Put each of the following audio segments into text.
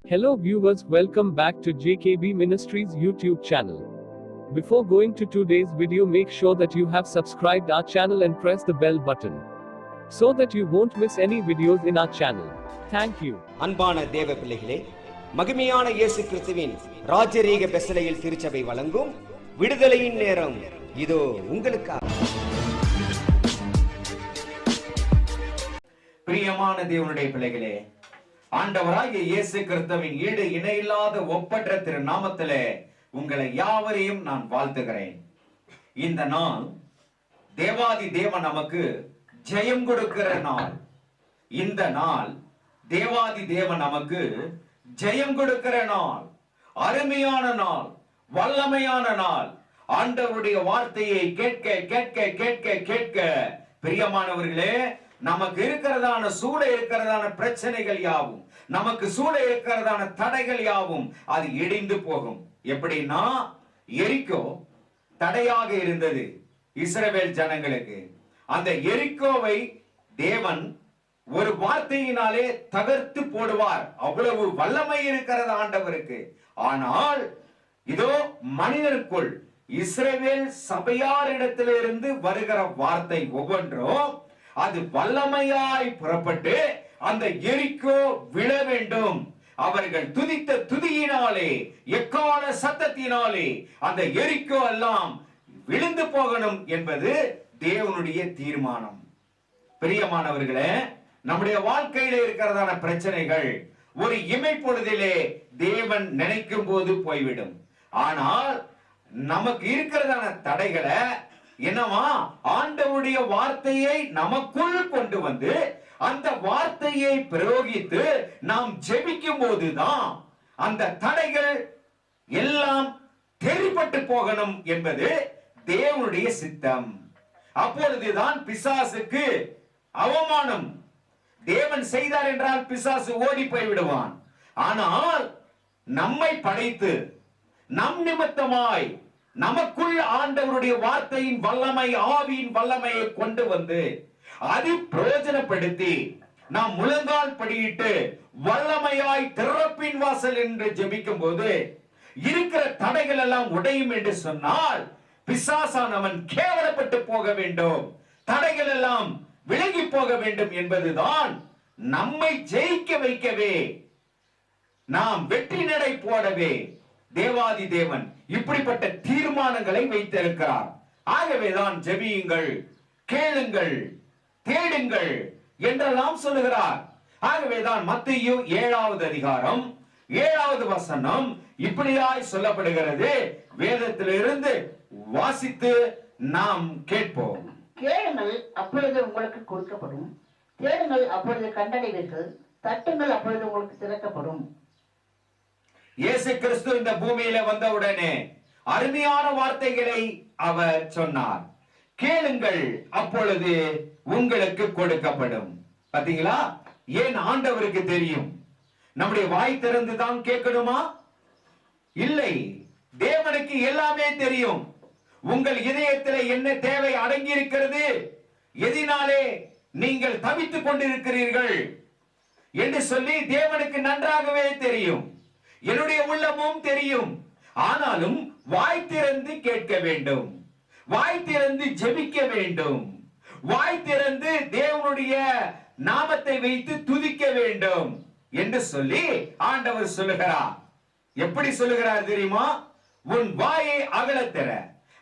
Hello viewers, welcome back to JKB Ministries YouTube channel. Before going to today's video, make sure that you have subscribed our channel and press the bell button so that you won't miss any videos in our channel. Thank you. அன்பான தேவ பிள்ளைகளே, மகிமையான இயேசு கிறிஸ்துவின் ராஜரீக பெசலையில் திருச்சபை வழங்கும் விடுதலையின் நேரம் இதோ உங்களுக்காக. பிரியமான தேவனுடைய பிள்ளைகளே, ஆண்டவராகிய இயேசு கிறிஸ்துவின் ஈடு இணையில்லாத ஒப்பற்ற திரு நாமத்திலே உங்களை யாவரையும் நான் வாழ்த்துகிறேன். இந்த நாள் தேவாதி தேவன் நமக்கு ஜெயம் கொடுக்கிற நாள். இந்த நாள் தேவாதி தேவன் நமக்கு ஜெயம் கொடுக்கிற நாள், அருமையான நாள், வல்லமையான நாள். ஆண்டவருடைய வார்த்தையை கேட்க கேட்க கேட்க கேட்க பிரியமானவர்களே, நமக்கு இருக்கிறதான சூழ இருக்கிறதான பிரச்சனைகள் யாவும், நமக்கு சூழ இருக்கிறதான தடைகள் யாவும் அது இடிந்து போகும். எப்படின்னா, எரிக்கோ தடையாக இருந்தது இஸ்ரவேல் ஜனங்களுக்கு. அந்த எரிக்கோவை தேவன் ஒரு வார்த்தையினாலே தகர்த்து போடுவார். அவ்வளவு வல்லமை இருக்கிறது ஆண்டவருக்கு. ஆனால் இதோ மனிதனுக்குள் இஸ்ரவேல் சபையாரிடத்திலிருந்து வருகிற வார்த்தை ஒவ்வொன்றும் அது வல்லமையாய் புறப்பட்டு அந்த எரிக்கோ விழ வேண்டும். அவர்கள் துதித்த துதியினாலே, எக்கால சத்தத்தினாலே அந்த எரிக்கோ எல்லாம் விழுந்து போகணும் என்பது தேவனுடைய தீர்மானம். பிரியமானவர்களே, நம்முடைய வாழ்க்கையில இருக்கிறதான பிரச்சனைகள் ஒரு இமை பொழுதிலே தேவன் நினைக்கும் போது போய்விடும். ஆனால் நமக்கு இருக்கிறதான தடைகளை என்னவா, ஆண்டவருடைய வார்த்தையை நமக்குள் கொண்டு வந்து அந்த வார்த்தையை பிரயோகித்து நாம் ஜெபிக்கும் போதுதான் அந்த தடைகள் எல்லாம் தெரிப்பட்டு போகணும் என்பது தேவனுடைய சித்தம். அப்பொழுதுதான் பிசாசுக்கு அவமானம். தேவன் செய்தார் என்றால் பிசாசு ஓடி போய் விடுவான். ஆனால் நம்மை படைத்து நம் நிமித்தமாய் நமக்குள் ஆண்டவருடைய வார்த்தையின் வல்லமை, ஆவியின் வல்லமையை கொண்டு வந்து அதை பிரயோஜனப்படுத்தி நாம் முழங்கால் படியிட்டு வல்லமையாய் திறப்பின் வாசல் என்று ஜெபிக்கும் போது இருக்கிற தடைகள் எல்லாம் உடையும் என்று சொன்னால் பிசாசானவன் கேவலப்பட்டு போக வேண்டும், தடைகள் எல்லாம் விலகி போக வேண்டும் என்பதுதான். நம்மை ஜெயிக்க வைக்கவே, நாம் வெற்றி நடை போடவே தேவாதி தேவன் இப்படிப்பட்ட தீர்மானங்களை வைத்திருக்கிறார். ஆகவேதான் ஜெபியுங்கள், கேளுங்கள், தேடுங்கள் என்றெல்லாம் சொல்லுகிறார். ஆகவேதான் மத்தேயு 7வது அதிகாரம் 7வது வசனம் இப்படியாய் சொல்லப்படுகிறது. வேதத்திலிருந்து வாசித்து நாம் கேட்போம். கேளுங்கள், அப்பொழுது உங்களுக்கு கொடுக்கப்படும். தேடுங்கள், அப்பொழுது கண்டடைவீர்கள். தட்டுங்கள், அப்பொழுது உங்களுக்கு திறக்கப்படும். இயேசு கிறிஸ்து இந்த பூமியில வந்தவுடனே அருமையான வார்த்தைகளை அவர் சொன்னார். கேளுங்கள், அப்பொழுது உங்களுக்கு கொடுக்கப்படும். பாத்தீங்களா? ஏன் ஆண்டவருக்கு தெரியும். நம்முடைய வாய் திறந்து தான் கேட்கணுமா? இல்லை, தேவனுக்கு எல்லாமே தெரியும். உங்கள் இதயத்தில் என்ன தேவை அடங்கி இருக்கிறது, எதினாலே நீங்கள் தவித்துக் கொண்டிருக்கிறீர்கள் என்று சொல்லி தேவனுக்கு நன்றாகவே தெரியும். என்னுடைய உள்ளமும் தெரியும். ஆனாலும் வாய் திறந்து கேட்க வேண்டும், வாய் திறந்து ஜெபிக்க வேண்டும், வாய் திறந்து தேவனுடைய நாமத்தை வைத்து துதிக்க வேண்டும் என்று சொல்லி ஆண்டவர் சொல்லுகிறார். எப்படி சொல்லுகிறார் தெரியுமா? உன் வாயை அகலத் திற,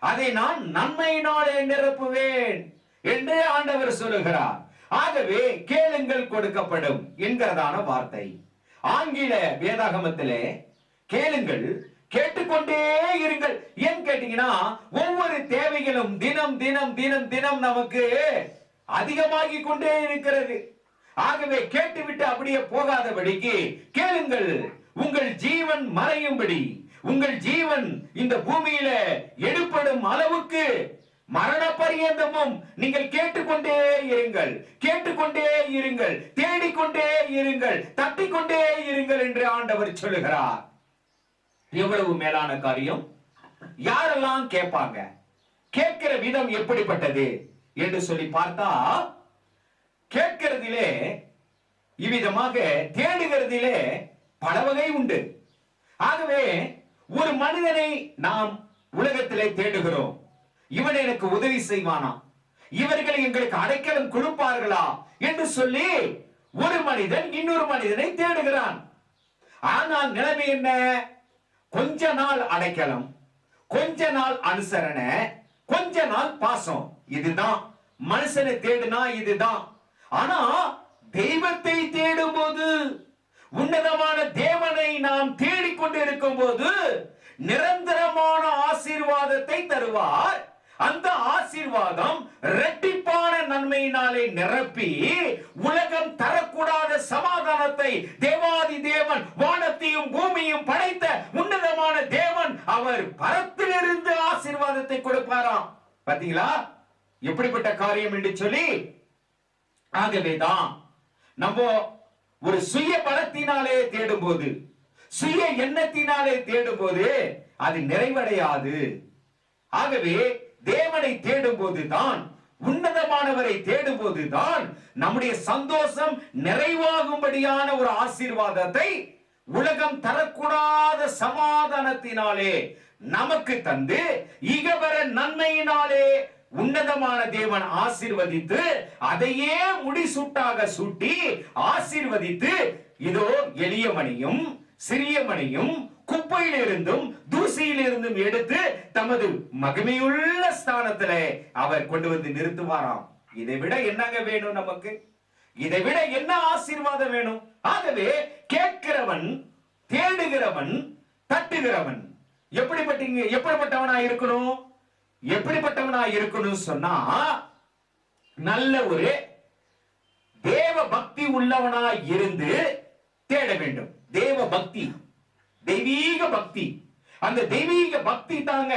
அதை நான் நன்மையினாலே நிரப்புவேன் என்று ஆண்டவர் சொல்லுகிறார். ஆகவே கேளுங்கள், கொடுக்கப்படும் என்கிறதான வார்த்தை. ஆங்கில வேதாகமத்திலே கேளுங்கள், கேட்டுக்கொண்டே இருங்கள். ஏன் கேட்டீங்கன்னா, ஒவ்வொரு தேவைகளும் தினம் தினம் தினம் தினம் நமக்கு அதிகமாகி கொண்டே இருக்கிறது. ஆகவே கேட்டுவிட்டு அப்படியே போகாதபடிக்கு கேளுங்கள். உங்கள் ஜீவன் மறையும்படி, உங்கள் ஜீவன் இந்த பூமியில எடுப்படும் அளவுக்கு மரண பரியந்தமும் நீங்கள் கேட்டுக்கொண்டே இருங்கள், கேட்டுக்கொண்டே இருங்கள், தேடிக்கொண்டே இருங்கள், தட்டிக்கொண்டே இருங்கள் என்று ஆண்டவர் சொல்லுகிறார். எவ்வளவு மேலான காரியம்! யாரெல்லாம் கேட்பாங்க? கேட்கிற விதம் எப்படிப்பட்டது என்று சொல்லி பார்த்தா, கேட்கிறதிலே இவ்விதமாக தேடுகிறதிலே பல வகை உண்டு. ஆகவே ஒரு மனிதனை நாம் உலகத்திலே தேடுகிறோம். இவன் எனக்கு உதவி செய்வானா, இவர்கள் எங்களுக்கு அடைக்கலம் கொடுப்பார்களா என்று சொல்லி ஒரு மனிதன் இன்னொரு மனிதனை தேடுகிறான். ஆனால் நிலைமை என்ன? கொஞ்ச நாள் அடைக்கலம், கொஞ்ச நாள் அனுசரணை, கொஞ்ச நாள் பாசம். இதுதான் மனுஷனை தேடுனா இதுதான். ஆனா தெய்வத்தை தேடும் போது, உன்னதமான தேவனை நாம் தேடிக்கொண்டு இருக்கும் போது நிரந்தரமான ஆசீர்வாதத்தை தருவார். அந்த ஆசீர்வாதம் இரட்டிப்பான நன்மையினாலே நிரப்பி உலகம் தரக்கூடாத சமாதானத்தை தேவாதி தேவன், வானத்தையும் பூமியும் படைத்த உன்னதமான தேவன், அவர் பரத்திலிருந்து ஆசீர்வாதத்தை கொடுப்பாராம். பாத்தீங்களா எப்படிப்பட்ட காரியம் என்று சொல்லி. ஆகவேதான் நம்ம ஒரு சுய பலத்தினாலே தேடும் போது, சுய எண்ணத்தினாலே தேடும் போது அது நிறைவடையாது. ஆகவே தேவனை தேடும் போதுதான், உன்னதமானவரை தேடும் போதுதான் நம்முடைய சந்தோஷம் நிறைவாகும்படியான ஒரு ஆசீர்வாதத்தை உலகம் தரக்கூடாத சமாதானத்தினாலே நமக்கு தந்து இகவர நன்மையினாலே உன்னதமான தேவன் ஆசீர்வதித்து அதையே முடிசூட்டாக சூட்டி ஆசீர்வதித்து, இதோ எளிய மணியும் சிறிய மணியும் குப்பையிலிருந்தும் தூசியிலிருந்தும் எடுத்து தமது மகிமையுள்ள ஸ்தானத்திலே அவர் கொண்டு வந்து நிறுத்துவாராம். இதை விட என்னங்க வேணும் நமக்கு? இதை விட என்ன ஆசீர்வாதம் வேணும்? ஆகவே கேட்கிறவன், தேடுகிறவன், தட்டுகிறவன் எப்படிப்பட்டவனா இருக்கணும்? எப்படிப்பட்டவனா இருக்கணும் சொன்னா, நல்ல ஒரு தேவ பக்தி உள்ளவனா இருந்து தேட வேண்டும். தேவ பக்தி, தெய்வீக பக்தி. அந்த தெய்வீக பக்தி தாங்க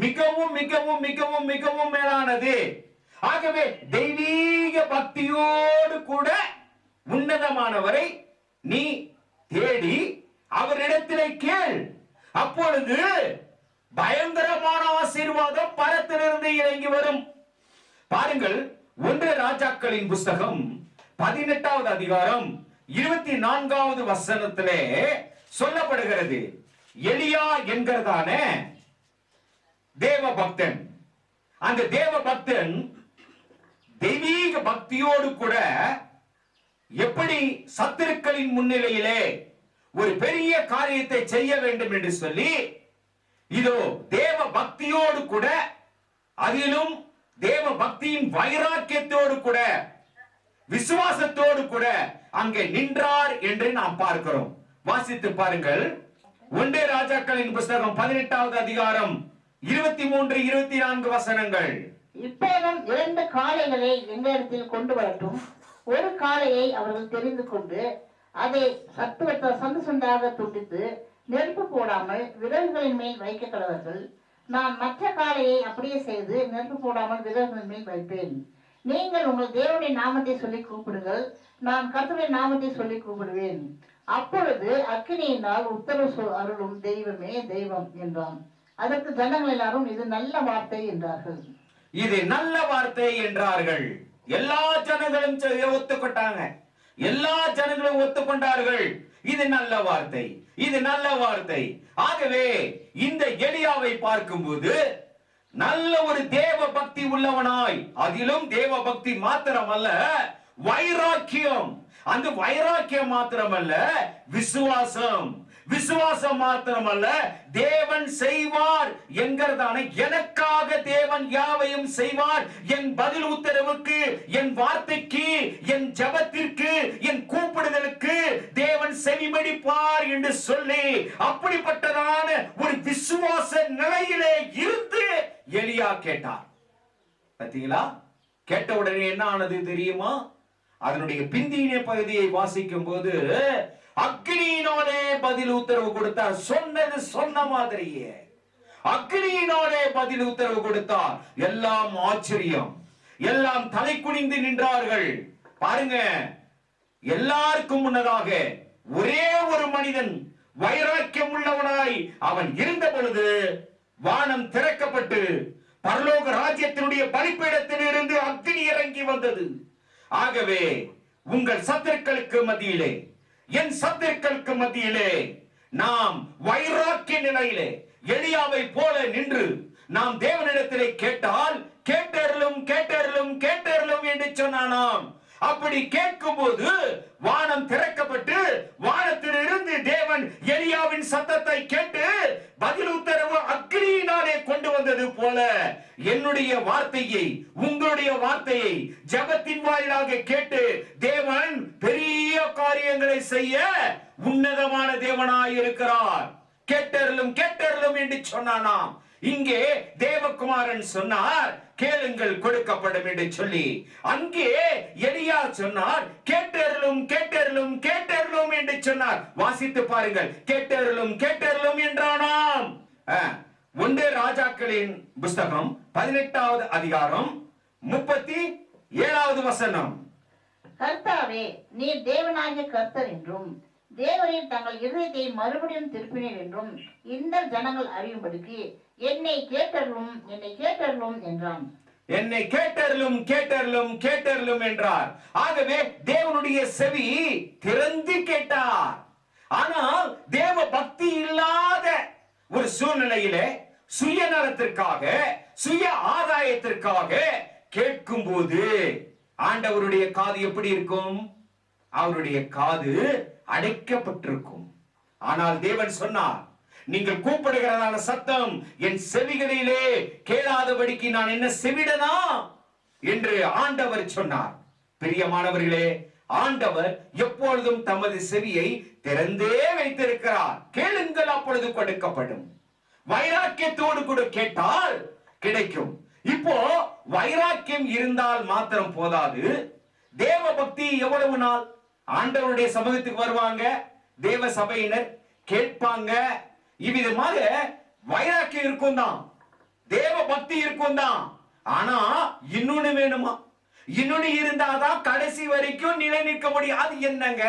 மிகவும் மிகவும் மிகவும் மிகவும் மேலானது. ஆகவே தெய்வீக பக்தியோடு கூட உன்னதமானவரை நீ தேடி அவரிடத்திலே கேள். அப்பொழுது பயங்கரமான ஆசீர்வாதம் பரத்திலிருந்து இறங்கி வரும். பாருங்கள், 1 ராஜாக்களின் புஸ்தகம் 18வது அதிகாரம் 24வது வசனத்திலே சொல்லப்படுகிறது. எலியா என்கிறதான தேவ பக்தன், அந்த தேவ பக்தன் தெய்வீக பக்தியோடு கூட எப்படி சத்துருக்களின் முன்னிலையிலே ஒரு பெரிய காரியத்தை செய்ய வேண்டும் என்று சொல்லி, இதோ தேவ பக்தியோடு கூட, அதிலும் தேவ பக்தியின் வைராக்கியத்தோடு கூட, விசுவாசத்தோடு கூட அங்கே நின்றார் என்று நாம் பார்க்கிறோம். வாசித்து பாருங்கள். 1 ராஜாக்களின் புஸ்தகம் 18வது அதிகாரம் 23, 24 வசனங்கள். இப்போதும் 2 காளைகளை எங்களிடத்தில் கொண்டு வரட்டும். ஒரு காளையை அவர்கள் தெரிந்து கொண்டு அதை சந்து சந்தாக துண்டித்து நெருப்பு போடாமல் விரல்களின் மேல் வைக்க கடவர்கள். நான் மற்ற காளையை அப்படியே செய்து நெருப்பு போடாமல் விரல்களின் மேல் வைப்பேன். நீங்கள் உங்கள் தேவனுடைய நாமத்தை சொல்லி கூப்பிடுங்கள், நான் கர்த்தருடைய நாமத்தை சொல்லி கூப்பிடுவேன். அப்பொழுது அக்கினியினால் உத்தரவு அருளும் தெய்வமே தெய்வம் என்றான். அதற்கு ஜனங்கள் எல்லாரும் இது நல்ல வார்த்தை என்றார்கள். இது நல்ல வார்த்தை என்றார்கள். எல்லா ஜனங்களும் ஒத்துக்கொண்டாங்க. எல்லா ஜனங்களும் ஒத்துக்கொண்டார்கள். இது நல்ல வார்த்தை, இது நல்ல வார்த்தை. ஆகவே இந்த எலியாவை பார்க்கும்போது நல்ல ஒரு தேவ பக்தி உள்ளவனாய், அதிலும் தேவ பக்தி மாத்திரமல்ல, வைராக்கியம். அந்த வைராக்கியம் மாத்திரமல்ல, விசுவாசம். விசுவாசம் மாத்திரமல்ல, தேவன் செய்வார் என்கிறதான, எனக்காக தேவன் யாவையும் செய்வார், என் பதில் உத்தரவுக்கு, என் வார்த்தைக்கு, என் ஜெபத்திற்கு, என் கூப்பிடுதலுக்கு தேவன் செவிமடிப்பார் என்று சொல்லி அப்படிப்பட்டதான ஒரு விசுவாச நிலையிலே இருந்து எலியா கேட்டார். பார்த்தீங்களா? கேட்ட உடனே என்ன ஆனது தெரியுமா? அதனுடைய பிந்தின பகுதியை வாசிக்கும் போது அக்னியினாலே பதில் உத்தரவு கொடுத்தார். சொன்னது சொன்ன மாதிரியே அக்னியினாலே பதில் உத்தரவு கொடுத்தார். எல்லாம் ஆச்சரியம், எல்லாம் தலை குனிந்து நின்றார்கள். பாருங்க, எல்லாருக்கும் முன்னதாக ஒரே ஒரு மனிதன் வைராக்கியம் உள்ளவனாய் அவன் இருந்த பொழுது வானம் திறக்கப்பட்டு பரலோக ராஜ்யத்தினுடைய பலிபீடத்தில் இருந்து அக்னி இறங்கி வந்தது. ஆகவே உங்கள் சத்துருக்களுக்கு மத்தியிலே என் சத்துருக்களுக்கு மத்தியிலே நாம் வைராக்கிய நிலையிலே எலியாவை போல நின்று நாம் தேவனிடத்திலே கேட்டால் கேட்டருளும் கேட்டருளும் கேட்டருளும் என்று சொன்னானாம். அப்படி கேட்கும் போது வானம் திறக்கப்பட்டு வானத்திலிருந்து தேவன் எலியாவின் சத்தத்தை கேட்டு பதில் உத்தரவு அக்னியினாலே கொண்டு வந்தது போல என்னுடைய வார்த்தையை, உங்களுடைய வார்த்தையை ஜெபத்தின் வாயிலாக கேட்டு தேவன் பெரிய காரியங்களை செய்ய உன்னதமான தேவனாய் இருக்கிறார். கேட்டருளும் கேட்டருளும் என்று சொன்னானாம். இங்கே தேவகுமாரன் சொன்னார் கேளுங்கள் கொடுக்கப்படும் என்று சொல்லி, அங்கே எலியா சொன்னார் கேட்டருளும் கேட்டருளும் கேட்டருளும் என்று சொன்னார். வாசித்து பாருங்கள், கேட்டருளும் கேட்டருளும் என்றானாம். 1 ராஜாக்களின் புஸ்தகம் 18வது அதிகாரம் 37வது வசனம். கர்த்தாவே, நீர் தேவனாகிய கர்த்தர் என்றும் தேவரீர் தங்கள் இருதயத்தை மறுபடியும் திருப்பினீர் என்றும் இந்த ஜனங்கள் அறியும்படிக்கு என்னை கேட்டருளும் என்னை கேட்டருளும் என்றான். என்னை கேட்டருளும் கேட்டருளும் கேட்டருளும் என்றார். ஆகவே தேவனுடைய செவி திறந்து கேட்டார். ஆனால் தேவ பக்தி இல்லாத ஒரு சூழ்நிலையிலே சுயநலத்திற்காக சுய ஆதாயத்திற்காக கேட்கும் போது ஆண்டவருடைய காது எப்படி இருக்கும்? அவருடைய காது அடைக்கப்பட்டிருக்கும். ஆனால் தேவன் சொன்னார், நீங்கள் கூப்பிடுகிறதான சத்தம் என் செவிகளிலே கேளாதபடிக்கு நான் என்ன செவிடனா என்று ஆண்டவர் சொன்னார். பிரியமானவர்களே, ஆண்டவர் எப்பொழுதும் தமது செவியை திறந்தே வைத்திருக்கிறார். கேளுங்கள், அப்பொழுது கொடுக்கப்படும். வைராக்கியத்தோடு கூட கேட்டால் கிடைக்கும். இப்போ வைராக்கியம் இருந்தால் மாத்திரம் போதாது. தேவ பக்தி எவ்வளவு நாள் ஆண்டவருடைய சமூகத்துக்கு வருவாங்க, தேவ சபையினர் கேட்பாங்க. இவ்விதமாக வைராக்கியம் இருக்கும் தான், தேவ பக்தி இருக்கும் தான். ஆனா இன்னொன்னு வேணுமா? இன்னொன்னு இருந்தாதான் கடைசி வரைக்கும் நிலை நிற்க முடியும். அது என்னங்க?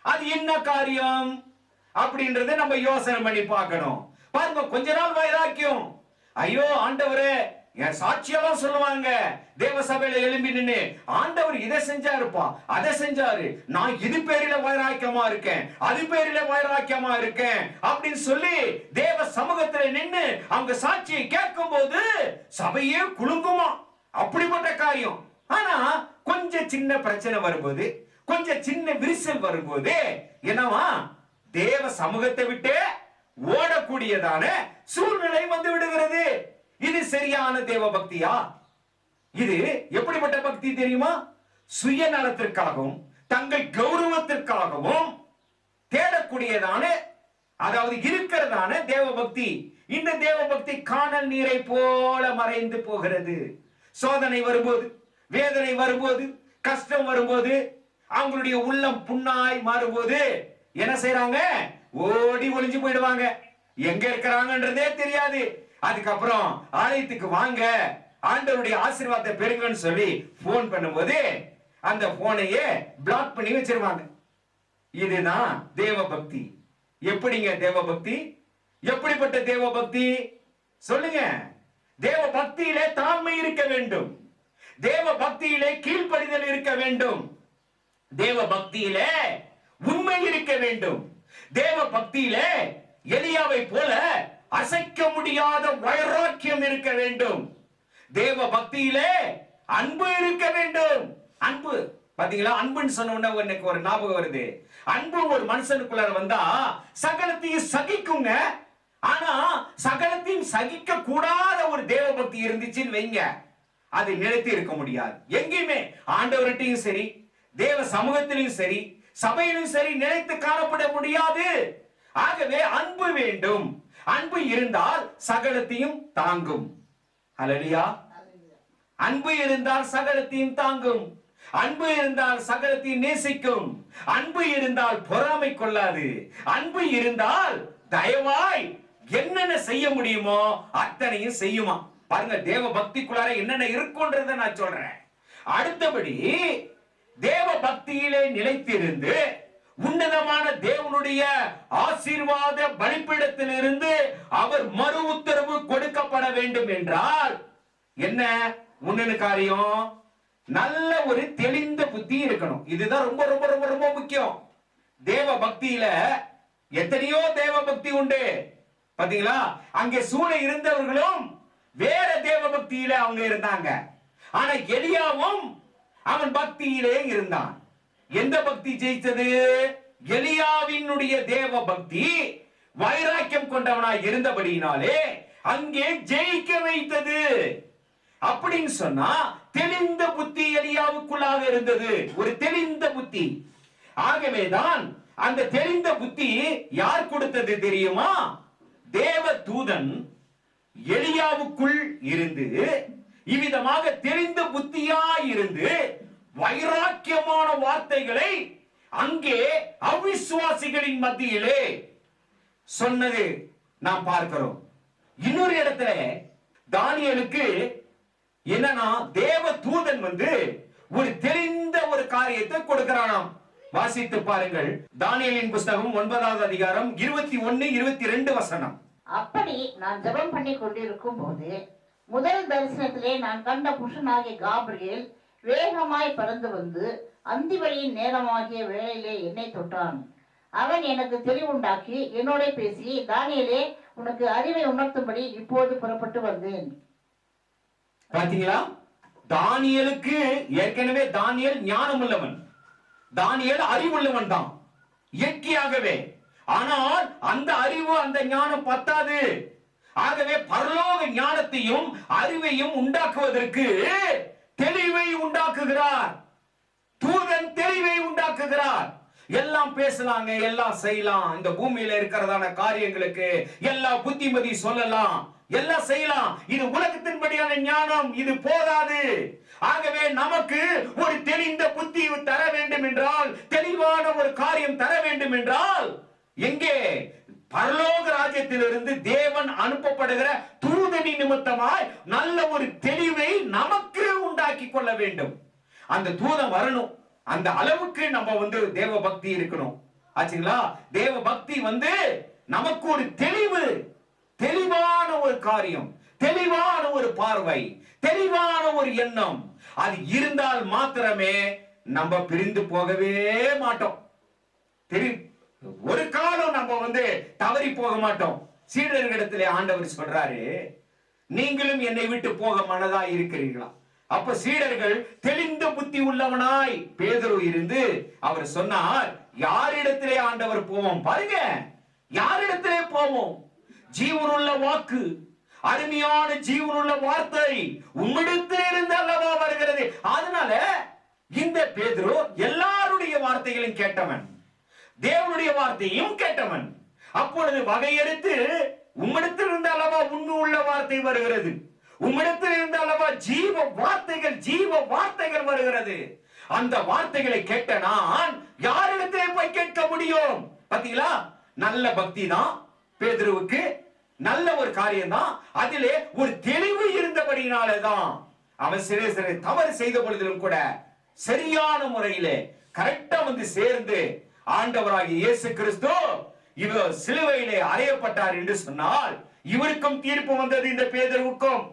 அது என்ன காரியம் அப்படின்றத நம்ம யோசனை பண்ணி பார்க்கணும். பாருங்க, கொஞ்ச நாள் வைராக்கியம், ஐயோ ஆண்டவரே என் சாட்சியெல்லாம் சொல்லுவாங்க தேவ சபையில எழும்பி நின்னு, ஆண்டவர் இதை செஞ்சாருப்பா, அதை செஞ்சாரு, நான் இது பேரில வைராக்கியமா இருக்கேன், அது பேரில வைராக்கியமா இருக்கேன் அப்படின்னு சொல்லி தேவ சமூகத்துல நின்னு அவங்க சாட்சியை கேட்கும் போது சபையே குலுங்குமா. அப்படிப்பட்ட காரியம். ஆனா கொஞ்சம் சின்ன பிரச்சனை வரும்போது, கொஞ்சம் சின்ன விரிசல் வரும்போது என்னவா, தேவ சமூகத்தை விட்டு ஓடக்கூடியதான சூழ்நிலை வந்து விடுகிறது. இது சரியான தேவ பக்தியா? இது எப்படிப்பட்ட பக்தி தெரியுமா? சுயநலத்திற்காகவும் தங்கள் கௌரவத்திற்காகவும் தேடக்கூடியதான, அதாவது இருக்கிறதான தேவ பக்தி. இந்த தேவ பக்தி காணல் நீரை போல மறைந்து போகிறது. சோதனை வரும்போது, வேதனை வரும்போது, கஷ்டம் வரும்போது, அவங்களுடைய உள்ளம் புண்ணாய் மாறும்போது என்ன செய்யறாங்க? ஓடி ஒளிஞ்சு போயிடுவாங்க. எங்க இருக்கிறாங்கன்றதே தெரியாது. அதுக்கப்புறம் ஆலயத்துக்கு வாங்க, ஆண்டவருடைய ஆசீர்வாதத்தை பெறுங்கன்னு சொல்லி போன் பண்ணும்போது அந்த போனையே பிளாக் பண்ணி வச்சிருவாங்க. இதுதான் தேவ பக்தி. எப்படிங்க தேவ பக்தி? எப்படிப்பட்ட தேவ பக்தி சொல்லுங்க? தேவ பக்தியிலே தாழ்மை இருக்க வேண்டும். தேவ பக்தியிலே கீழ்ப்படிதல் இருக்க வேண்டும். தேவ பக்தியிலே உண்மை இருக்க வேண்டும். தேவ பக்தியிலே எலியாவை போல அசைக்க முடியாத வைராக்கியம் இருக்க வேண்டும். தேவ பக்தியிலே அன்பு இருக்க வேண்டும். அன்பு பாத்தீங்களா? அன்புன்னு சொன்ன உடனே எனக்கு ஒரு ஞாபகம் வருது. அன்பு ஒரு மனுஷனுக்குள்ள வந்தா சகலத்தையும் சகிக்குங்க. ஆனா சகலத்தையும் சகிக்க கூடாத ஒரு தேவ பக்தி இருந்துச்சுன்னு வைங்க, அது நிலைத்து இருக்க முடியாது. எங்கேயுமே ஆண்டவர்கிட்டையும் சரி, தேவ சமூகத்திலும் சரி, சபையிலும் சரி நிலைத்து காணப்பட முடியாது. ஆகவே அன்பு வேண்டும். அன்பு இருந்தால் சகலத்தையும் தாங்கும். ஹல்லேலூயா. அன்பு இருந்தால் சகலத்தையும் தாங்கும். அன்பு இருந்தால் சகலத்தையும் நேசிக்கும். அன்பு இருந்தால் பொறாமை கொள்ளாது. அன்பு இருந்தால் தயவாய் என்னென்ன செய்ய முடியுமோ அத்தனையும் செய்யுமா. பாருங்க, தேவ பக்திக்குள்ளார என்னென்ன இருக்கும்ன்றத நான் சொல்றேன். அடுத்தபடி தேவ பக்தியிலே நிலைத்திருந்து உன்னதமான தேவனுடைய ஆசீர்வாத பலிபீடத்திலிருந்து அவர் மறு உத்தரவு கொடுக்கப்பட வேண்டும் என்றால் என்ன முன்னணி காரியம்? நல்ல ஒரு தெளிந்த புத்தி இருக்கணும். இதுதான் ரொம்ப ரொம்ப ரொம்ப ரொம்ப முக்கியம். தேவ பக்தியில எத்தனையோ தேவ பக்தி உண்டு. பாத்தீங்களா, அங்கே சூழ இருந்தவர்களும் வேற தேவ பக்தியில அவங்க இருந்தாங்க. ஆனா எலியாவும் அவன் பக்தியிலே இருந்தான். எந்த பக்தி ஜெயித்தது? எலியாவினுடைய தேவ பக்தி வைராக்கியம் கொண்டவனாய் இருந்தபடியினாலே அங்கே ஜெயிக்க வைத்தது. அப்படின்னு சொன்னா தெளிந்த புத்தி எலியாவுக்குள்ளாக இருந்தது, ஒரு தெளிந்த புத்தி. ஆகவேதான் அந்த தெளிந்த புத்தி யார் கொடுத்தது தெரியுமா? தேவ தூதன் எலியாவுக்குள் இருந்து இவ்விதமாக தெரிந்த புத்தியாய் இருந்து வைராக்கியமான வார்த்தைகளை அங்கே அவிசுவாசிகளின் மத்தியிலே சொன்னது நாம் பார்க்கிறோம். இன்னொரு இடத்துல தானியேலுக்கு என்னன்னா, தேவ தூதன் ஒரு தெரிந்த ஒரு காரியத்தை கொடுக்கிறானாம். வாசித்து பாருங்கள், தானியேலின் புஸ்தகம் 9வது அதிகாரம் 21, 22 வசனம். அப்படி நான் ஜெபம் பண்ணி கொண்டிருக்கும் போது முதல் தரிசனத்திலே நான் கண்ட புருஷனாகிய காபிரியேல் வேகமாய் பறந்து வந்து அந்திவழியின் நேரமாகிய வேளையிலே என்னை தொட்டான். அவன் எனக்கு தெளிவுண்டாக்கி என்னோட பேசி, தானியேலே, உனக்கு அறிவை உணர்த்தும்படி இப்போது புறப்பட்டு வந்தேன். பாத்தீங்களா, தானியேலுக்கு ஏற்கனவே தானியேல் ஞானம் உள்ளவன், தானியேல் அறிவுள்ளவன் தான் இயற்கையாகவே. ஆனால் அந்த அறிவு அந்த ஞானம் பத்தாது. ஆகவே பரலோக ஞானத்தையும் அறிவையும் உண்டாக்குவதற்கு தெளிவை உண்டாக்குகிறார். தூதன் தெளிவை உண்டாக்குகிறார். எல்லாம் பேசலாங்க, எல்லாம் செய்யலாம், இந்த பூமியில இருக்கிறதான காரியங்களுக்கு எல்லா புத்திமதி சொல்லலாம், எல்லாம் செய்யலாம். இது உலகத்தின்படியான ஞானம், இது போதாது. ஆகவே நமக்கு ஒரு தெளிந்த புத்தி தர வேண்டும் என்றால், தெளிவான ஒரு காரியம் தர வேண்டும் என்றால், எங்கே? பரலோக ராஜ்யத்திலிருந்து தேவன் அனுப்பப்படுகிற தூதனி நிமித்தமாய் நல்ல ஒரு தெளிவை நமக்கு உண்டாக்கி கொள்ள வேண்டும். அந்த தூதன் வரணும். அந்த அளவுக்கு நம்ம தேவ பக்தி இருக்கணும். ஆச்சுங்களா? தேவ பக்தி நமக்கு ஒரு தெளிவு, தெளிவான ஒரு காரியம், தெளிவான ஒரு பார்வை, தெளிவான ஒரு எண்ணம், அது இருந்தால் மாத்திரமே நம்ம பிரிந்து போகவே மாட்டோம். ஒரு காலம் நம்ம தவறி போக மாட்டோம். சீடர்களிடத்திலே ஆண்டவர் சொல்றாரு, நீங்களும் என்னை விட்டு போக மனதா இருக்கிறீர்களா? அப்ப சீடர்கள் தெளிந்த புத்தி உள்ளவனாய் பேதுரு இருந்து அவர் சொன்னார், யாரிடத்திலே ஆண்டவர் போவோம்? பாருங்க, யாரிடத்திலே போவோம்? ஜீவனுள்ள வாக்கு, அருமையான ஜீவனுள்ள வார்த்தை உம்மிடத்திலே இருந்து அல்லவா வருகிறது. அதனால இந்த பேதுரு எல்லாருடைய வார்த்தைகளையும் கேட்டவன், தேவனுடைய வார்த்தையும் கேட்டவன். அப்பொழுது வகையெடுத்து, உம்மிடத்தில் இருந்து அல்லவா உண்மை உள்ள வார்த்தை வருகிறது, உம்மிடத்தில் இருந்து அல்லவா ஜீவ வார்த்தைகள் வருகிறது. அந்த வார்த்தைகளை கேட்ட நான் யாரிடத்திலே போய் கேட்க முடியும்? பாத்தீங்களா, நல்ல பக்தி தான் பேதுருவுக்கு, நல்ல ஒரு காரியம் தான். அதிலே ஒரு தெளிவு இருந்தபடினாலதான் அவன் சிறு தவறு செய்த பொழுதிலும் கூட சரியான முறையிலே கரெக்டா சேர்ந்து ஆண்டவராகிய இயேசு கிறிஸ்து இவர் சிலுவையிலே அறையப்பட்டார் என்று சொன்னால், இவருக்கும் தீர்ப்பு வந்தது, இந்த பேதுருவுக்கும்.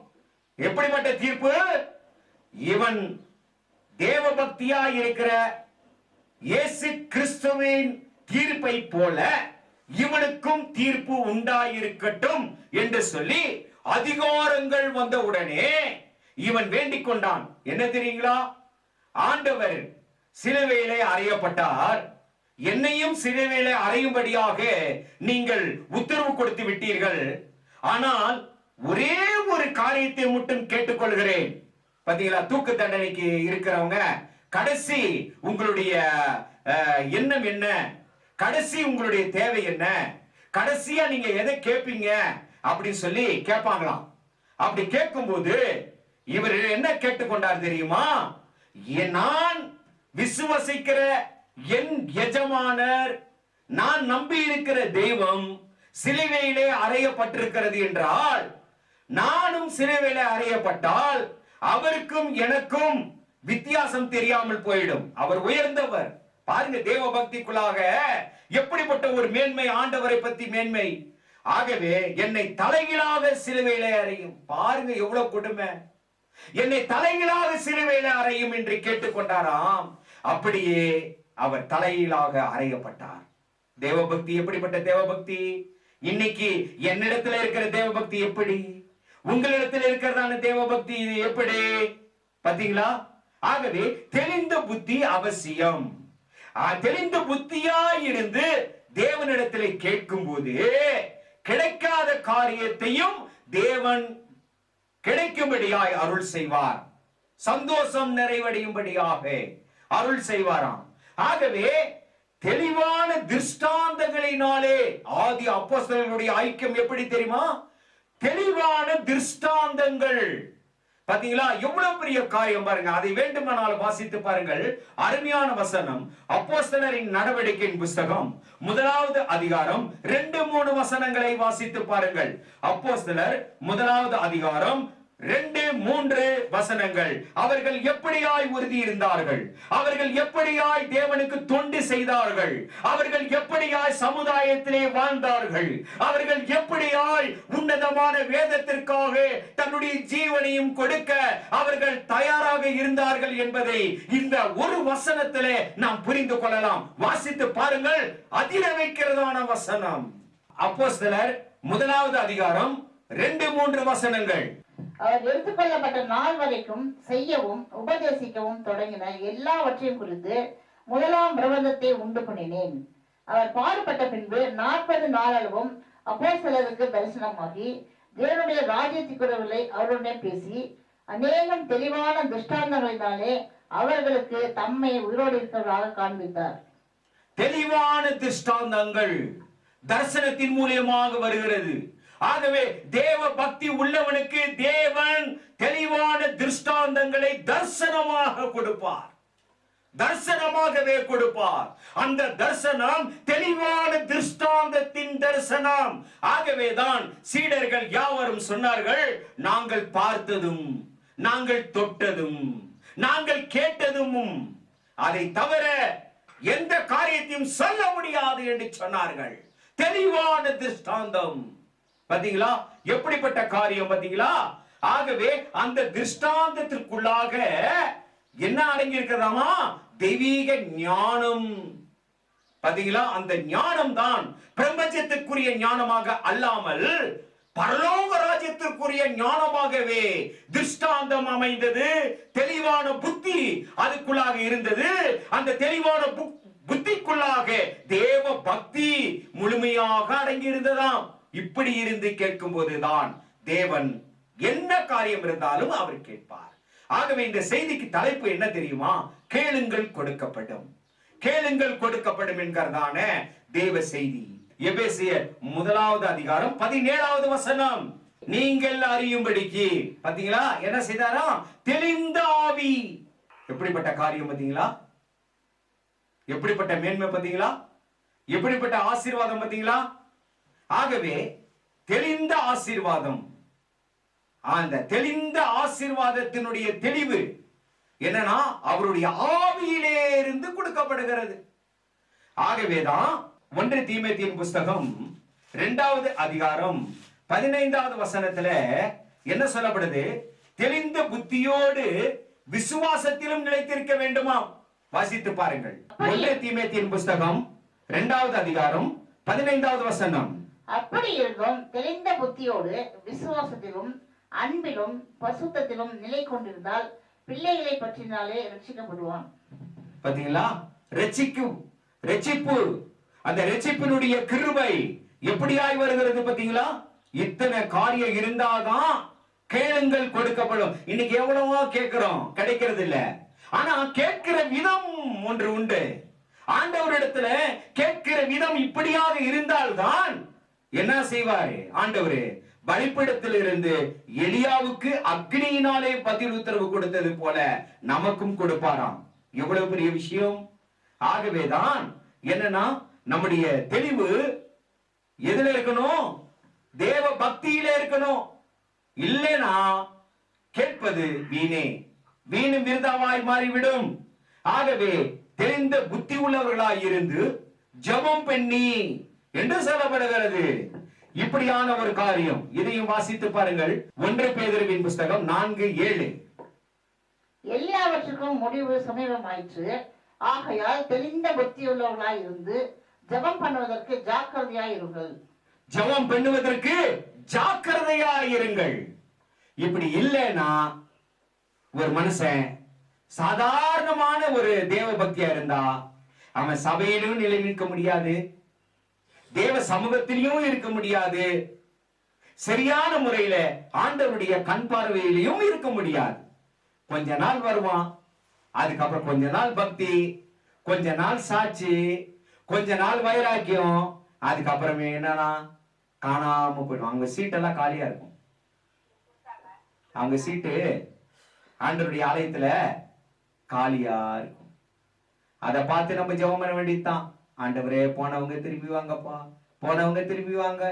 எப்படிப்பட்ட தீர்ப்பு? இவன் தேவ பக்தியா இருக்கிற இயேசு கிறிஸ்துவின் தீர்ப்பை போல இவனுக்கும் தீர்ப்பு உண்டாயிருக்கட்டும் என்று சொல்லி அதிகாரங்கள் வந்த உடனே இவன் வேண்டிக் கொண்டான். என்ன தெரியுங்களா? ஆண்டவர் சிலுவையிலே அறையப்பட்டார், என்னையும் சிலுவையிலே அறையும்படியாக நீங்கள் உத்தரவு கொடுத்து விட்டீர்கள். ஆனால் ஒரே ஒரு காரியத்தை மட்டும் கேட்டுக்கொள்கிறேன். பாத்தீங்களா, தூக்கு தண்டனைக்கு இருக்கிறவங்க கடைசி உங்களுடைய எண்ணம் என்ன, கடைசி உங்களுடைய தேவை என்ன, கடைசியா நீங்க எதை கேட்பீங்க அப்படின்னு சொல்லி கேட்பாங்களாம். அப்படி கேட்கும்போது இவர் என்ன கேட்டுக்கொண்டார் தெரியுமா? நான் விசுவசிக்கிற என் எஜமானர், நான் நம்பி இருக்கிற தெய்வம் சிலுவையிலே அறையப்பட்டிருக்கிறது என்றால், நானும் சிலுவையிலே அறையப்பட்டால் அவருக்கும் எனக்கும் வித்தியாசம் தெரியாமல் போயிடும். அவர் உயர்ந்தவர். பாருங்க, தேவ பக்திக்குள்ளாக எப்படிப்பட்ட ஒரு மேன்மை, ஆண்டவரை பத்தி மேன்மை. ஆகவே என்னை தலைகீழாக சிலுவையிலே அறையும். பாருங்க எவ்வளவு கொடுமை, என்னை தலைகீழாக சிலுவையிலே அறையும் என்று கேட்டுக்கொண்டாராம். அப்படியே அவர் தலையிலாக அறையப்பட்டார். தேவபக்தி எப்படிப்பட்ட தேவபக்தி? இன்னைக்கு என்னிடத்துல இருக்கிற தேவபக்தி எப்படி? உங்களிடத்தில் இருக்கிறதான தேவபக்தி இது எப்படி? பாத்தீங்களா? ஆகவே தெளிந்த புத்தி அவசியம். தெளிந்த புத்தியாய் இருந்து தேவனிடத்திலே கேட்கும் போது கிடைக்காத காரியத்தையும் தேவன் கிடைக்கும்படியாய் அருள் செய்வார். சந்தோஷம் நிறைவடையும்படியாக அருள் செய்வாராம். ஆகவே தெளிவான திருஷ்டாந்தங்களினாலே ஆதி அப்போஸ்தலர்களுடைய ஐக்கியம் எப்படி தெரியுமா? தெளிவான திருஷ்டாந்தங்கள். பாத்தீங்களா எவ்வளவு பெரிய காரியம் பாருங்க. அதை வேண்டுமானால் வாசித்து பாருங்கள். அருமையான வசனம். அப்போஸ்தலரின் நடவடிக்கையின் புஸ்தகம் 1வது அதிகாரம் 2-3 வசனங்களை வாசித்து பாருங்கள். அப்போஸ்தலர் 1வது அதிகாரம் 2-3 வசனங்கள். அவர்கள் எப்படியாய் உறுதி இருந்தார்கள், அவர்கள் எப்படியாய் தேவனுக்கு தொண்டு செய்தார்கள், அவர்கள் எப்படியாய் சமுதாயத்திலே வாழ்ந்தார்கள், அவர்கள் எப்படியாய் உன்னதமான வேதத்திற்காக தன்னுடைய ஜீவனையும் கொடுக்க அவர்கள் தயாராக இருந்தார்கள் என்பதை இந்த ஒரு வசனத்திலே நாம் புரிந்து கொள்ளலாம். வாசித்து பாருங்கள். அதிர வைக்கிறதான வசனம். அப்போஸ்தலர் 1வது அதிகாரம் 2-3 வசனங்கள். அவர் எடுத்துக்கொள்ளப்பட்ட நாள் வரைக்கும் செய்யவும் உபதேசிக்கவும் தொடங்கின எல்லாவற்றையும் குறித்து 1ஆம் பிரபந்தத்தை உண்டு பண்ணினேன். அவர் பாடுபட்ட பின்பு 40 நாளளவும் அப்போஸ்தலருக்கு தரிசனமாகி தேவனுடைய ராஜ்யத்திற்குரியவர்களை அவருடன் பேசி அநேகம் தெளிவான திருஷ்டாந்தங்களினாலே அவர்களுக்கு தம்மை உயிரோடு இருக்கிறவராக காண்பித்தார். தெளிவான திருஷ்டாந்தங்கள் தரிசனத்தின் மூலியமாக வருகிறது. ஆகவே தேவ பக்தி உள்ளவனுக்கு தேவன் தெளிவான திருஷ்டாந்தங்களை தரிசனமாக கொடுப்பார். தரிசனமாகவே கொடுப்பார். அந்த தரிசனம் தெளிவான திருஷ்டாந்தத்தின் தரிசனம். ஆகவேதான் சீடர்கள் யாவரும் சொன்னார்கள், நாங்கள் பார்த்ததும் நாங்கள் தொட்டதும் நாங்கள் கேட்டதும் அதை தவிர எந்த காரியத்தையும் சொல்ல முடியாது என்று சொன்னார்கள். தெளிவான திருஷ்டாந்தம். பாத்தீங்களா எப்படிப்பட்ட காரியம்? பாத்தீங்களா? ஆகவே அந்த திருஷ்டாந்தத்திற்குள்ளாக என்ன அடங்கி இருக்கிறதாமா? தெய்வீக ஞானம். பாத்தீங்களா? அந்த ஞானம் தான் பிரபஞ்சத்திற்குரிய ஞானமாக அல்லாமல் பரலோக ராஜ்யத்திற்குரிய ஞானமாகவே திருஷ்டாந்தம் அமைந்தது. தெளிவான புத்தி அதுக்குள்ளாக இருந்தது. அந்த தெளிவான புத்திக்குள்ளாக தேவ பக்தி முழுமையாக அடங்கி இருந்ததாம். இப்படி இருந்து கேட்கும் போதுதான் தேவன் என்ன காரியம் இருந்தாலும் அவர் கேட்பார். ஆகவே இந்த செய்திக்கு தலைப்பு என்ன தெரியுமா? கேளுங்கள் கொடுக்கப்படும். கேளுங்கள் கொடுக்கப்படும் என்கிறதான தேவ செய்தி. எபேசியர் 1வது அதிகாரம் 17வது வசனம். நீங்கள் அறியும்படிக்கு. பாத்தீங்களா என்ன செய்தாரா? தெளிந்த ஆவி. எப்படிப்பட்ட காரியம் பாத்தீங்களா? எப்படிப்பட்ட மேன்மை பாத்தீங்களா? எப்படிப்பட்ட ஆசீர்வாதம் பாத்தீங்களா? ஆகவே தெளிந்த ஆசீர்வாதம். அந்த தெளிந்த ஆசீர்வாதத்தினுடைய தெளிவு என்னன்னா அவருடைய ஆவியிலே இருந்து கொடுக்கப்படுகிறது. ஆகவேதான் 1 தீமோத்தேயுவின் புஸ்தகம் 2வது அதிகாரம் 15வது வசனத்துல என்ன சொல்லப்படுது? தெளிந்த புத்தியோடு விசுவாசத்திலும் நிலைத்திருக்க வேண்டுமா? வாசித்து பாருங்கள். 1 தீமோத்தேயுவின் புஸ்தகம் 2வது அதிகாரம் 15வது வசனம். அப்படி இருந்தும் தெளிந்த புத்தியோடு விசுவாசத்திலும் அன்பிலும் பசுத்தத்திலும் நிலை கொண்டிருந்தால் பிள்ளைகளை பற்றினாலே ரட்சிக்கப்படுவான். பாத்தீங்களா? ரட்சிப்பு. அந்த ரட்சிப்பினுடைய கிருபை எப்படியாய் வருகிறது பாத்தீங்களா? இத்தனை காரியம் இருந்தாதான் கேளுங்கள் கொடுக்கப்படும். இன்னைக்கு எவ்வளவோ கேட்கிறோம், கிடைக்கிறது இல்ல. ஆனா கேட்கிற விதம் ஒன்று உண்டு. ஆண்டவரிடத்துல கேட்கிற விதம் இப்படியாக இருந்தால்தான் என்ன செய்வாரு ஆண்டவரே? பலிபீடத்தில் இருந்து எலியாவுக்கு அக்னியினாலே பதில் உத்தரவு கொடுத்தது போல நமக்கும் கொடுப்பாராம். எவ்வளவு பெரிய விஷயம்! ஆகவேதான் என்னன்னா நம்முடைய தெளிவு எதுல இருக்கணும்? தேவ பக்தியில இருக்கணும். இல்லைனா கேட்பது வீணே, வீணு விருதாவாய் மாறிவிடும். ஆகவே தெரிந்த புத்தி உள்ளவர்களாய் இருந்து ஜெபம் பண்ணி என்று சொல்லப்படுகிறது. இப்படியான ஒரு காரியம். இதையும் வாசித்து பாருங்கள். 1 பேதுருவின் புஸ்தகம் 4:7. எல்லாவற்றுக்கும் முடிவு சமீபமாயிற்று. ஆகையால் தெளிந்த புத்தியுள்ளவர்களாய் இருந்து ஜெபம் பண்ணுவதற்கு ஜாக்கிரதையாய் இருங்கள். ஜெபம் பண்ணுவதற்கு ஜாக்கிரதையாய் இருங்கள். இப்படி இல்லைன்னா ஒரு மனுஷன் சாதாரணமான ஒரு தேவ பக்தியா இருந்தா அவன் சபையிலும் நிலை நிற்க முடியாது, தேவ சமூகத்திலையும் இருக்க முடியாது, சரியான முறையில ஆண்டவருடைய கண் பார்வையிலையும் இருக்க முடியாது. கொஞ்ச நாள் வருவான், அதுக்கப்புறம் கொஞ்ச நாள் பக்தி, கொஞ்ச நாள் சாட்சி, கொஞ்ச நாள் வைராக்கியம், அதுக்கப்புறமே என்னன்னா காணாம போயிடும். அவங்க சீட்டெல்லாம் காலியா இருக்கும். அவங்க சீட்டு ஆண்டவருடைய ஆலயத்துல காலியா இருக்கும். அதை பார்த்து நம்ம ஜெபம் பண்ண வேண்டியதுதான். ஆண்டவரே போனவங்க திரும்பி வாங்கப்பா, போனவங்க திரும்பி வாங்க,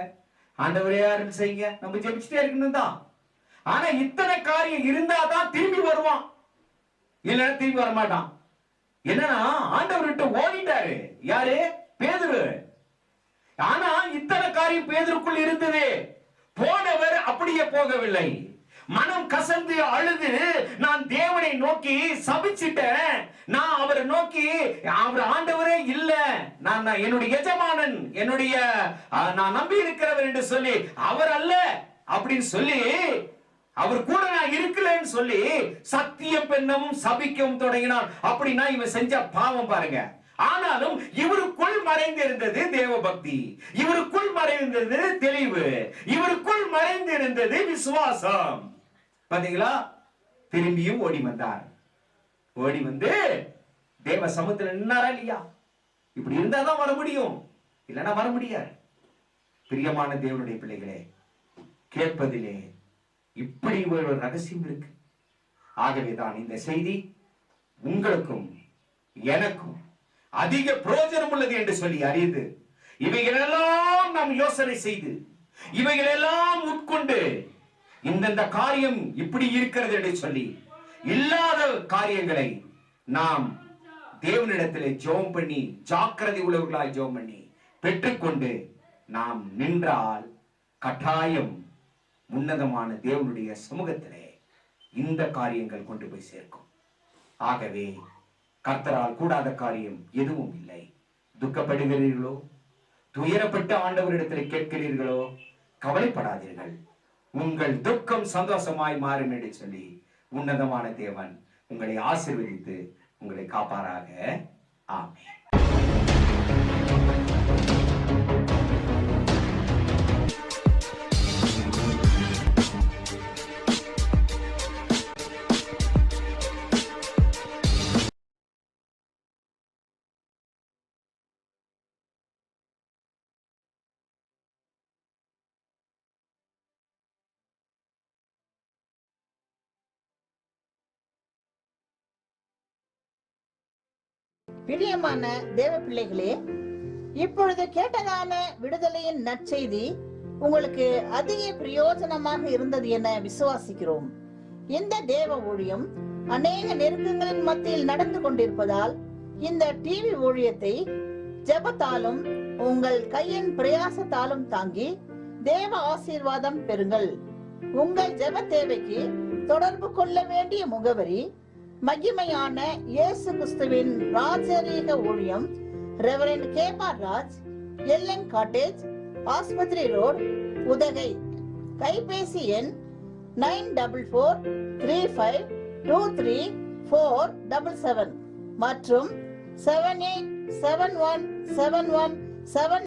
ஆண்டவரே அருள் செய்யுங்க, நம்ம ஜெபிச்சுட்டே இருக்கணும் தான். ஆனா இத்தனை காரியம் இருந்தாதான் திரும்பி வருவான், இல்லைன்னா திரும்பி வர மாட்டான். என்னன்னா ஆண்டவர் விட்டு ஓடிட்டாரு. யாரு? பேதுரு. ஆனா இத்தனை காரியம் பேதுருக்குள் இருந்தது. போனவர் அப்படியே போகவில்லை. மனம் கசந்து அழுது நான் தேவனை நோக்கி சபிச்சிட்டேன், நான் அவரை நோக்கி அவர் ஆண்டவரே இல்ல, நான் என்னுடைய எஜமானன், என்னுடைய நான் நம்பி இருக்கிறவர் என்று சொல்லி அவர் அல்ல அப்படின்னு சொல்லி அவர் கூட நான் இருக்கலன்னு சொல்லி சத்தியம் பெண்ணமும் சபிக்கவும் தொடங்கினான். அப்படின்னா இவன் செஞ்ச பாவம் பாருங்க. ஆனாலும் இவருக்குள் மறைந்திருந்தது தேவ பக்தி, இவருக்குள் மறைந்திருந்தது தெளிவு, இவருக்குள் மறைந்திருந்தது விசுவாசம். பாத்தீங்களா? திரும்பியும் ஓடி வந்தார். ஓடி வந்து தேவ சமூகத்துல நின்னாரா இல்லையா? இப்படி இருந்தாதான் வர முடியும், இல்லைன்னா வர முடியாது. பிரியமான தேவனுடைய பிள்ளைகளே, கேட்பதிலே இப்படி ஒரு ரகசியம் இருக்கு. ஆகவேதான் இந்த செய்தி உங்களுக்கும் எனக்கும் அதிக பிரயோஜனம் உள்ளது என்று சொல்லி அறிந்து இவைகளெல்லாம் நாம் யோசனை செய்து இவைகளெல்லாம் உட்கொண்டு இந்த காரியம் இப்படி இருக்கிறது என்று சொல்லி இல்லாத காரியங்களை நாம் தேவனிடத்திலே ஜெபம் பண்ணி ஜாக்கிரதை உள்ளவர்களாய் ஜெபம் பண்ணி பெற்றுக்கொண்டு நாம் நின்றால் கட்டாயம் உன்னதமான தேவனுடைய சமூகத்திலே இந்த காரியங்கள் கொண்டு போய் சேர்க்கும். ஆகவே கர்த்தரால் கூடாத காரியம் எதுவும் இல்லை. துக்கப்படுகிறீர்களோ, துயரப்பட்ட ஆண்டவரிடத்தில் கேட்கிறீர்களோ, கவலைப்படாதீர்கள், உங்கள் துக்கம் சந்தோஷமாய் மாறும் என்று சொல்லி உன்னதமான தேவன் உங்களை ஆசீர்வதித்து உங்களை காப்பாராக. ஆமென். பிரியமான தேவ பிள்ளைகளே, இப்பொழுது கேட்டதான விடுதலையின் நற்செய்தி உங்களுக்கு அதிக பிரயோஜனமாக இருந்தது என விசுவாசிக்கிறோம். இந்த தேவ ஊழியம் அநேக நெருக்கங்களின் மத்தியில் நடந்து கொண்டிருப்பதால் இந்த டிவி ஊழியத்தை ஜெபத்தாலும் உங்கள் கையின் பிரயாசத்தாலும் தாங்கி தேவ ஆசீர்வாதம் பெறுங்கள். உங்கள் ஜெப தேவைக்கு தொடர்பு கொள்ள வேண்டிய முகவரி: மகிமையான இயேசு கிறிஸ்துவின் ராஜரீக ஊழியம், ரெவரண்ட் கேபார் ராஜ், எல்என் காட்டேஜ், ஆஸ்பத்திரி ரோட், உதகை. கைபேசி எண் 9435234477 மற்றும் 78717177